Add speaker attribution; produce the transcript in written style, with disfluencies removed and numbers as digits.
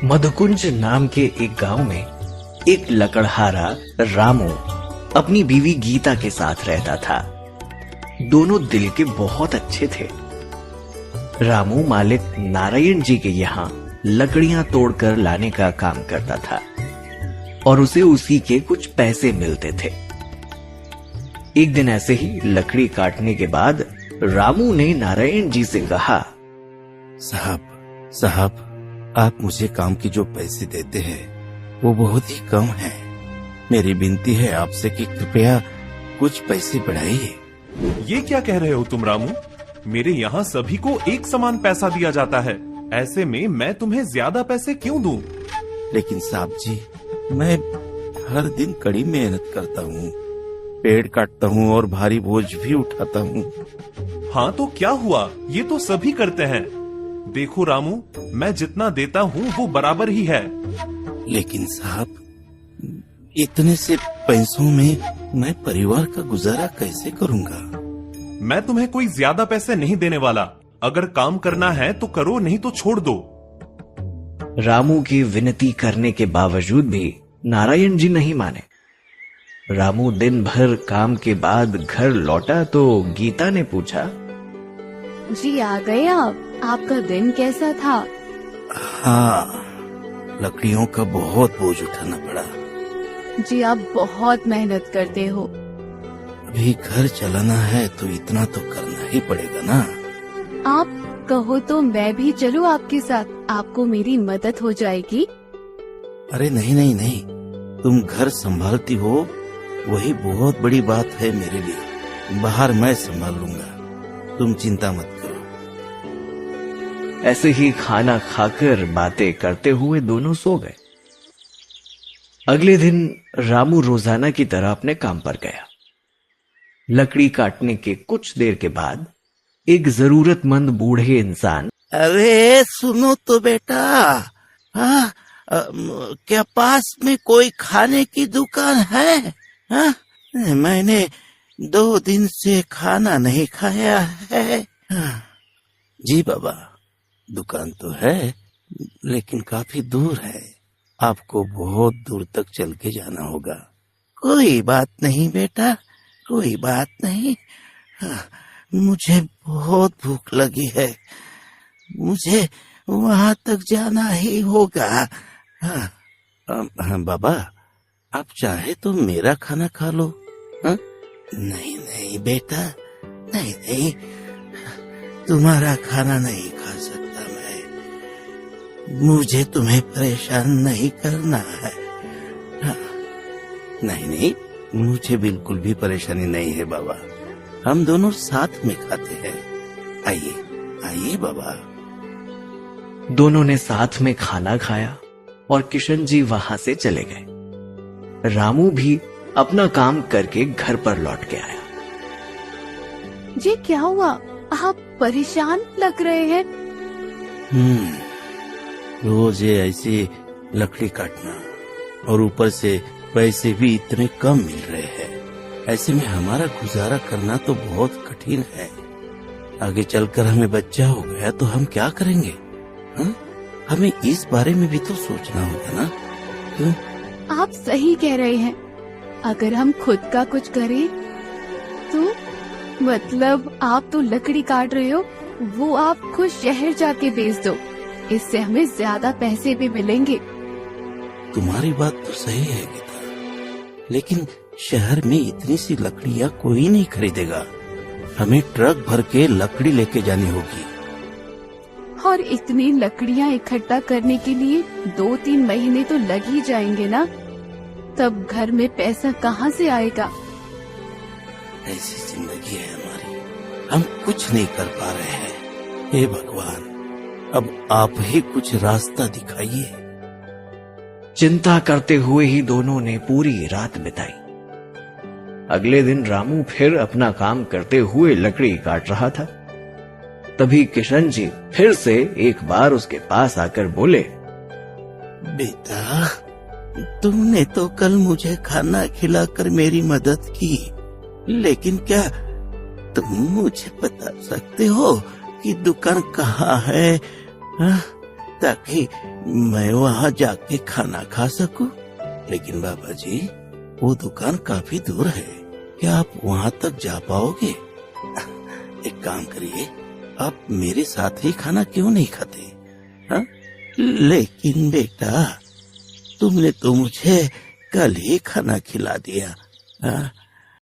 Speaker 1: मधुकुंज नाम के एक गांव में एक लकड़हारा रामू अपनी बीवी गीता के साथ रहता था। दोनों दिल के बहुत अच्छे थे। रामू मालिक नारायण जी के यहाँ लकड़ियां तोड़कर लाने का काम करता था और उसे उसी के कुछ पैसे मिलते थे। एक दिन ऐसे ही लकड़ी काटने के बाद रामू ने नारायण जी से कहा,
Speaker 2: साहब, आप मुझे काम की जो पैसे देते हैं वो बहुत ही कम है। मेरी विनती है आपसे कि कृपया कुछ पैसे बढ़ाइए।
Speaker 3: ये क्या कह रहे हो तुम रामू? मेरे यहाँ सभी को एक समान पैसा दिया जाता है। ऐसे में मैं तुम्हें ज्यादा पैसे क्यों दूं?
Speaker 2: लेकिन साहब जी, मैं हर दिन कड़ी मेहनत करता हूँ, पेड़ काटता हूँ और भारी बोझ भी उठाता हूँ।
Speaker 3: हाँ तो क्या हुआ, ये तो सभी करते हैं। देखो रामू, मैं जितना देता हूँ वो बराबर ही है।
Speaker 2: लेकिन साहब, इतने से पैसों में मैं परिवार का गुजारा कैसे करूँगा?
Speaker 3: मैं तुम्हें कोई ज्यादा पैसे नहीं देने वाला। अगर काम करना है तो करो, नहीं तो छोड़ दो।
Speaker 1: रामू की विनती करने के बावजूद भी नारायण जी नहीं माने। रामू दिन भर काम के बाद घर लौटा तो गीता ने पूछा,
Speaker 4: जी आ गए आप? आपका दिन कैसा था?
Speaker 2: हाँ, लकड़ियों का बहुत बोझ उठाना पड़ा।
Speaker 4: जी आप बहुत मेहनत करते हो।
Speaker 2: अभी घर चलाना है तो इतना तो करना ही पड़ेगा ना।
Speaker 4: आप कहो तो मैं भी चलूं आपके साथ, आपको मेरी मदद हो जाएगी।
Speaker 2: अरे नहीं, तुम घर संभालती हो वही बहुत बड़ी बात है मेरे लिए। बाहर मैं संभाल लूंगा, तुम चिंता मत करो।
Speaker 1: ऐसे ही खाना खाकर बातें करते हुए दोनों सो गए। अगले दिन रामू रोजाना की तरह अपने काम पर गया। लकड़ी काटने के कुछ देर के बाद एक जरूरतमंद बूढ़े इंसान,
Speaker 2: अरे सुनो तो बेटा, हाँ, क्या पास में कोई खाने की दुकान है? हाँ, मैंने 2 दिन से खाना नहीं खाया है। हाँ, जी बाबा, दुकान तो है लेकिन काफी दूर है, आपको बहुत दूर तक चल के जाना होगा। कोई बात नहीं बेटा, कोई बात नहीं। हाँ, मुझे बहुत भूख लगी है, मुझे वहां तक जाना ही होगा। हाँ, बाबा, आप चाहे तो मेरा खाना खा लो। हाँ? नहीं बेटा, नहीं, तुम्हारा खाना नहीं खा सकता मैं। मुझे तुम्हें परेशान नहीं करना है। हाँ, नहीं, मुझे बिल्कुल भी परेशानी नहीं है बाबा, हम दोनों साथ में खाते हैं। आइए बाबा।
Speaker 1: दोनों ने साथ में खाना खाया और किशन जी वहां से चले गए। रामू भी अपना काम करके घर पर लौट के आया।
Speaker 4: जी क्या हुआ, आप परेशान लग रहे हैं?
Speaker 2: रोज ये ऐसे लकड़ी काटना और ऊपर से पैसे भी इतने कम मिल रहे हैं। ऐसे में हमारा गुजारा करना तो बहुत कठिन है। आगे चलकर हमें बच्चा हो गया तो हम क्या करेंगे? हाँ? हमें इस बारे में भी तो सोचना होगा ना। क्यों?
Speaker 4: आप सही कह रहे हैं। अगर हम खुद का कुछ करें तो मतलब आप तो लकड़ी काट रहे हो, वो आप खुद शहर जाके बेच दो, इससे हमें ज्यादा पैसे भी मिलेंगे।
Speaker 2: तुम्हारी बात तो सही है गीता, लेकिन शहर में इतनी सी लकड़ियाँ कोई नहीं खरीदेगा। हमें ट्रक भर के लकड़ी लेके जानी होगी।
Speaker 4: और इतनी लकड़ियाँ इकट्ठा करने के लिए 2-3 महीने तो लग ही जाएंगे ना, तब घर में पैसा कहाँ से आएगा?
Speaker 2: ऐसी जिंदगी है हमारी, हम कुछ नहीं कर पा रहे हैं। हे भगवान, अब आप ही कुछ रास्ता दिखाइए।
Speaker 1: चिंता करते हुए ही दोनों ने पूरी रात बिताई। अगले दिन रामू फिर अपना काम करते हुए लकड़ी काट रहा था। तभी किशन जी फिर से एक बार उसके पास आकर बोले,
Speaker 2: बेटा, तुमने तो कल मुझे खाना खिलाकर मेरी मदद की, लेकिन क्या तुम मुझे बता सकते हो कि दुकान कहाँ है? ताकि मैं वहाँ जाके खाना खा सकूं। लेकिन बाबा जी, वो दुकान काफी दूर है, क्या आप वहाँ तक जा पाओगे? एक काम करिए, आप मेरे साथ ही खाना क्यों नहीं खाते? हाँ? लेकिन बेटा, तुमने तो मुझे कल ही खाना खिला दिया। हाँ?